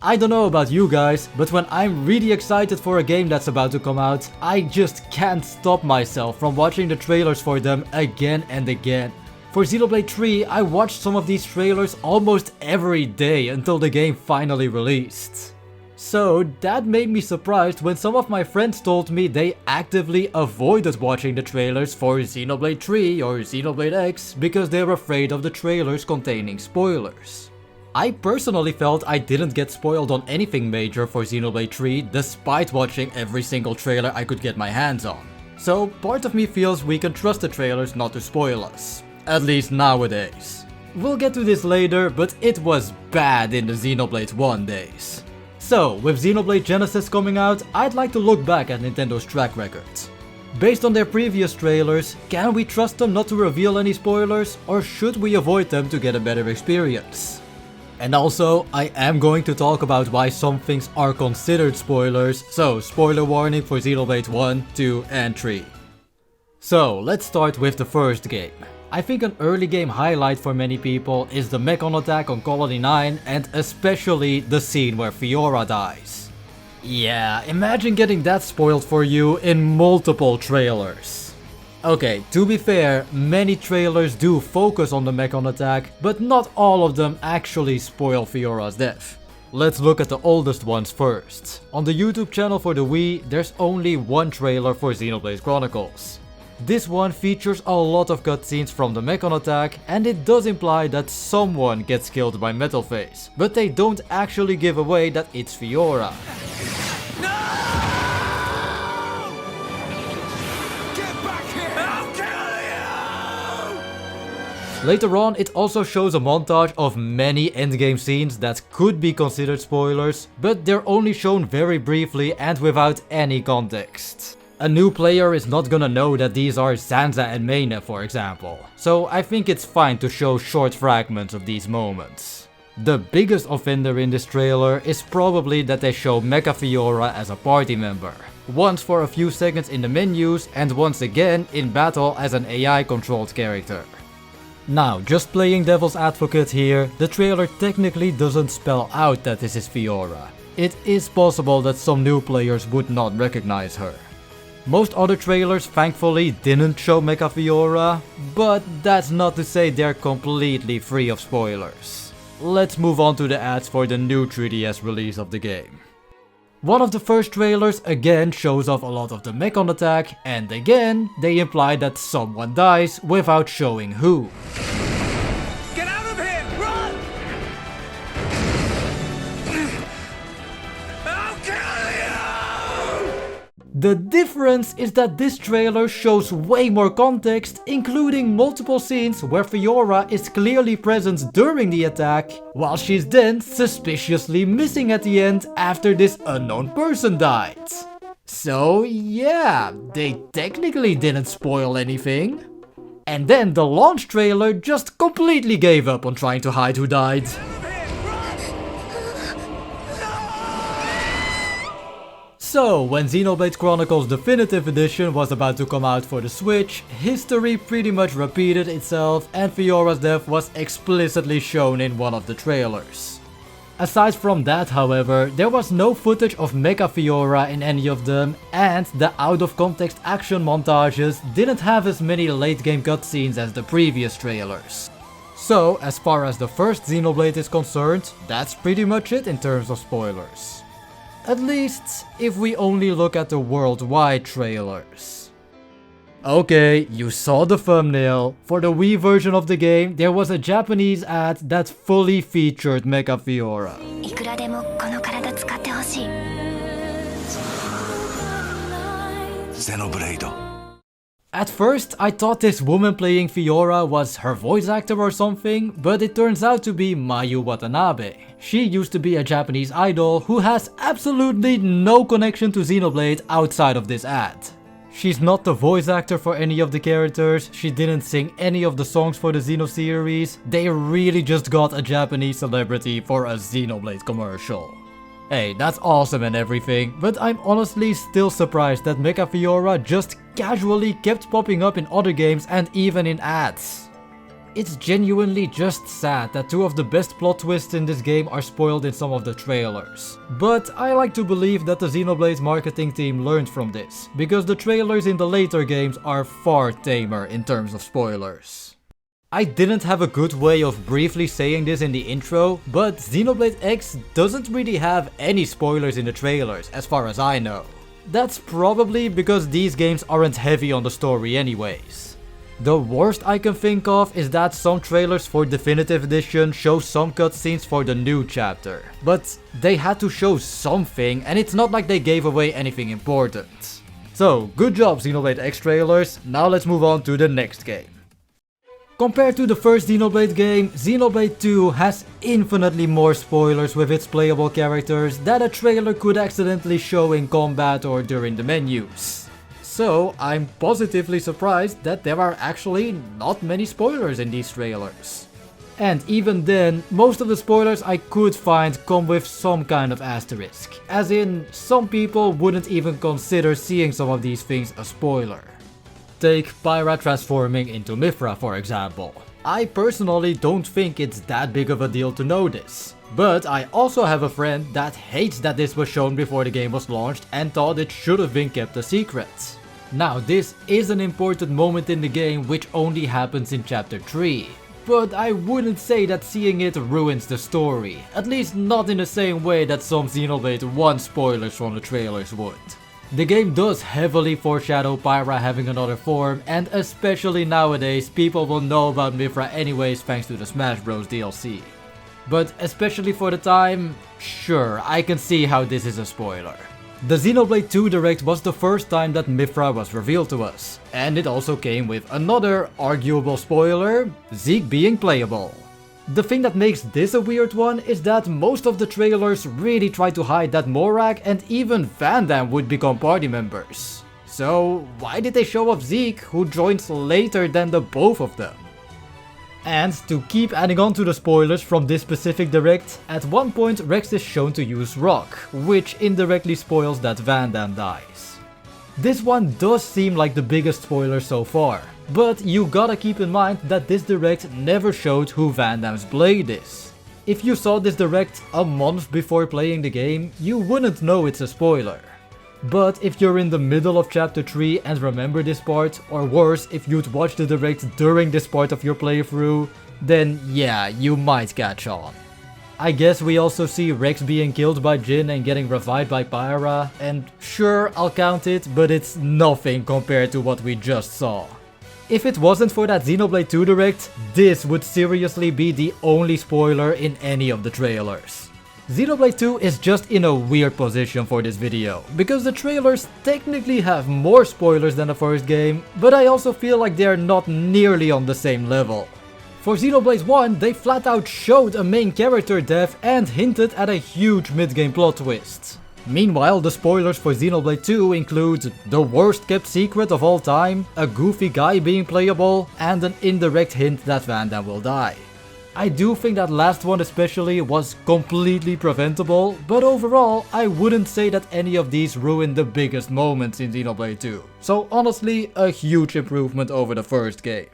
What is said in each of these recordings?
I don't know about you guys, but when I'm really excited for a game that's about to come out, I just can't stop myself from watching the trailers for them again and again. For Xenoblade 3, I watched some of these trailers almost every day until the game finally released. So that made me surprised when some of my friends told me they actively avoided watching the trailers for Xenoblade 3 or Xenoblade X because they were afraid of the trailers containing spoilers. I personally felt I didn't get spoiled on anything major for Xenoblade 3 despite watching every single trailer I could get my hands on. So part of me feels we can trust the trailers not to spoil us. At least nowadays. We'll get to this later, but it was bad in the Xenoblade 1 days. So, with Xenoblade Genesis coming out, I'd like to look back at Nintendo's track record. Based on their previous trailers, can we trust them not to reveal any spoilers, or should we avoid them to get a better experience? And also, I am going to talk about why some things are considered spoilers, so spoiler warning for Xenoblade 1, 2 and 3. So, let's start with the first game. I think an early game highlight for many people is the Mechon attack on Colony 9 and especially the scene where Fiora dies. Yeah, imagine getting that spoiled for you in multiple trailers. Okay, to be fair, many trailers do focus on the Mechon attack, but not all of them actually spoil Fiora's death. Let's look at the oldest ones first. On the YouTube channel for the Wii, there's only one trailer for Xenoblade Chronicles. This one features a lot of cutscenes from the Mechon attack, and it does imply that someone gets killed by Metal Face, but they don't actually give away that it's Fiora. No! Get back here! I'll kill you! Later on, it also shows a montage of many endgame scenes that could be considered spoilers, but they're only shown very briefly and without any context. A new player is not gonna know that these are Sansa and Mane, for example, so I think it's fine to show short fragments of these moments. The biggest offender in this trailer is probably that they show Mecha Fiora as a party member, once for a few seconds in the menus and once again in battle as an AI controlled character. Now, just playing devil's advocate here, the trailer technically doesn't spell out that this is Fiora. It is possible that some new players would not recognize her. Most other trailers thankfully didn't show Mecha Fiora, but that's not to say they're completely free of spoilers. Let's move on to the ads for the new 3DS release of the game. One of the first trailers again shows off a lot of the Mechon attack, and again they imply that someone dies without showing who. Get out of here! Run! I'll kill you! The difference is that this trailer shows way more context, including multiple scenes where Fiora is clearly present during the attack, while she's then suspiciously missing at the end after this unknown person died. So yeah, they technically didn't spoil anything. And then the launch trailer just completely gave up on trying to hide who died. So, when Xenoblade Chronicles Definitive Edition was about to come out for the Switch, history pretty much repeated itself and Fiora's death was explicitly shown in one of the trailers. Aside from that, however, there was no footage of Mecha Fiora in any of them, and the out-of-context action montages didn't have as many late-game cutscenes as the previous trailers. So, as far as the first Xenoblade is concerned, that's pretty much it in terms of spoilers. At least, if we only look at the worldwide trailers. Okay, you saw the thumbnail. For the Wii version of the game, there was a Japanese ad that fully featured Mecha Fiora. Xenoblade. At first, I thought this woman playing Fiora was her voice actor or something, but it turns out to be Mayu Watanabe. She used to be a Japanese idol who has absolutely no connection to Xenoblade outside of this ad. She's not the voice actor for any of the characters, she didn't sing any of the songs for the Xeno series, they really just got a Japanese celebrity for a Xenoblade commercial. Hey, that's awesome and everything, but I'm honestly still surprised that Mecha Fiora just casually kept popping up in other games and even in ads. It's genuinely just sad that two of the best plot twists in this game are spoiled in some of the trailers. But I like to believe that the Xenoblade marketing team learned from this, because the trailers in the later games are far tamer in terms of spoilers. I didn't have a good way of briefly saying this in the intro, but Xenoblade X doesn't really have any spoilers in the trailers, as far as I know. That's probably because these games aren't heavy on the story anyways. The worst I can think of is that some trailers for Definitive Edition show some cutscenes for the new chapter. But they had to show something, and it's not like they gave away anything important. So, good job Xenoblade X trailers, now let's move on to the next game. Compared to the first Xenoblade game, Xenoblade 2 has infinitely more spoilers with its playable characters that a trailer could accidentally show in combat or during the menus. So I'm positively surprised that there are actually not many spoilers in these trailers. And even then, most of the spoilers I could find come with some kind of asterisk, as in some people wouldn't even consider seeing some of these things a spoiler. Take Pyra transforming into Mithra for example. I personally don't think it's that big of a deal to know this. But I also have a friend that hates that this was shown before the game was launched and thought it should have been kept a secret. Now this is an important moment in the game which only happens in chapter 3. But I wouldn't say that seeing it ruins the story, at least not in the same way that some Xenoblade 1 spoilers from the trailers would. The game does heavily foreshadow Pyra having another form, and especially nowadays people will know about Mithra anyways thanks to the Smash Bros DLC. But especially for the time, sure, I can see how this is a spoiler. The Xenoblade 2 Direct was the first time that Mithra was revealed to us, and it also came with another arguable spoiler, Zeke being playable. The thing that makes this a weird one is that most of the trailers really try to hide that Morak and even Van Damme would become party members. So why did they show off Zeke, who joins later than the both of them? And to keep adding on to the spoilers from this specific direct, at one point Rex is shown to use Rock, which indirectly spoils that Van Damme dies. This one does seem like the biggest spoiler so far, but you gotta keep in mind that this direct never showed who Van Damme's blade is. If you saw this direct a month before playing the game, you wouldn't know it's a spoiler. But if you're in the middle of chapter 3 and remember this part, or worse, if you'd watched the direct during this part of your playthrough, then yeah, you might catch on. I guess we also see Rex being killed by Jin and getting revived by Pyra, and sure, I'll count it, but it's nothing compared to what we just saw. If it wasn't for that Xenoblade 2 Direct, this would seriously be the only spoiler in any of the trailers. Xenoblade 2 is just in a weird position for this video, because the trailers technically have more spoilers than the first game, but I also feel like they're not nearly on the same level. For Xenoblade 1, they flat out showed a main character death and hinted at a huge mid-game plot twist. Meanwhile, the spoilers for Xenoblade 2 include the worst kept secret of all time, a goofy guy being playable, and an indirect hint that Van Damme will die. I do think that last one especially was completely preventable, but overall I wouldn't say that any of these ruined the biggest moments in Xenoblade 2. So honestly, a huge improvement over the first game.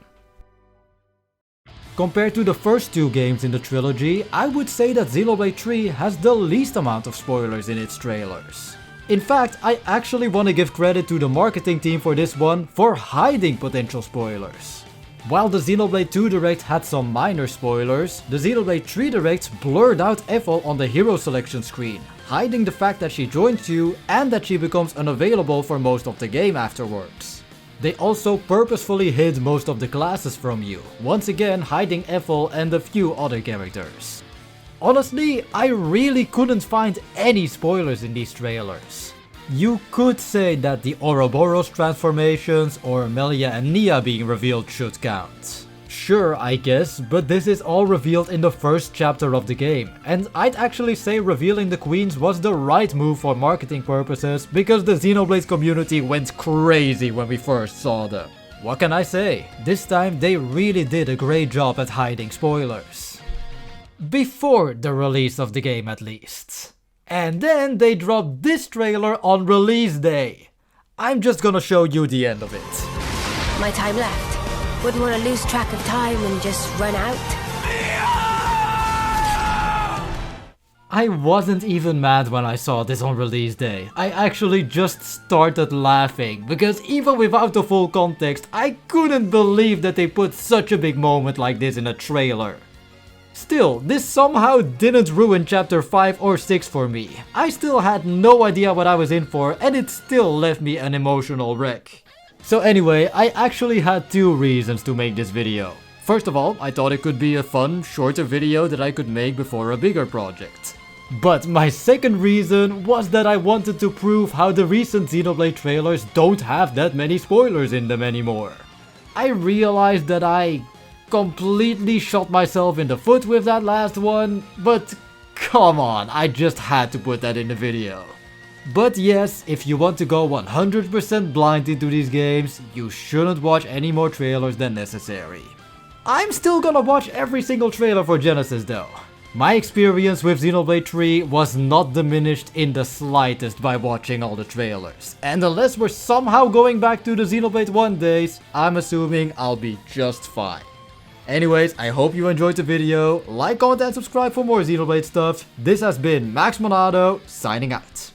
Compared to the first two games in the trilogy, I would say that Xenoblade 3 has the least amount of spoilers in its trailers. In fact, I actually want to give credit to the marketing team for this one for hiding potential spoilers. While the Xenoblade 2 Direct had some minor spoilers, the Xenoblade 3 Direct blurred out Ethel on the hero selection screen, hiding the fact that she joins you and that she becomes unavailable for most of the game afterwards. They also purposefully hid most of the classes from you, once again hiding Ethel and a few other characters. Honestly, I really couldn't find any spoilers in these trailers. You could say that the Ouroboros transformations or Melia and Nia being revealed should count. Sure, I guess, but this is all revealed in the first chapter of the game, and I'd actually say revealing the queens was the right move for marketing purposes because the Xenoblade community went crazy when we first saw them. What can I say? This time they really did a great job at hiding spoilers. Before the release of the game at least. And then they dropped this trailer on release day. I'm just gonna show you the end of it. My time left. Wouldn't want to lose track of time and just run out. I wasn't even mad when I saw this on release day. I actually just started laughing, because even without the full context, I couldn't believe that they put such a big moment like this in a trailer. Still, this somehow didn't ruin chapter 5 or 6 for me. I still had no idea what I was in for, and it still left me an emotional wreck. So anyway, I actually had two reasons to make this video. First of all, I thought it could be a fun, shorter video that I could make before a bigger project. But my second reason was that I wanted to prove how the recent Xenoblade trailers don't have that many spoilers in them anymore. I realized that I completely shot myself in the foot with that last one, but come on, I just had to put that in the video. But yes, if you want to go 100% blind into these games, you shouldn't watch any more trailers than necessary. I'm still gonna watch every single trailer for Genesis though. My experience with Xenoblade 3 was not diminished in the slightest by watching all the trailers. And unless we're somehow going back to the Xenoblade 1 days, I'm assuming I'll be just fine. Anyways, I hope you enjoyed the video. Like, comment and subscribe for more Xenoblade stuff. This has been Maxmonado, signing out.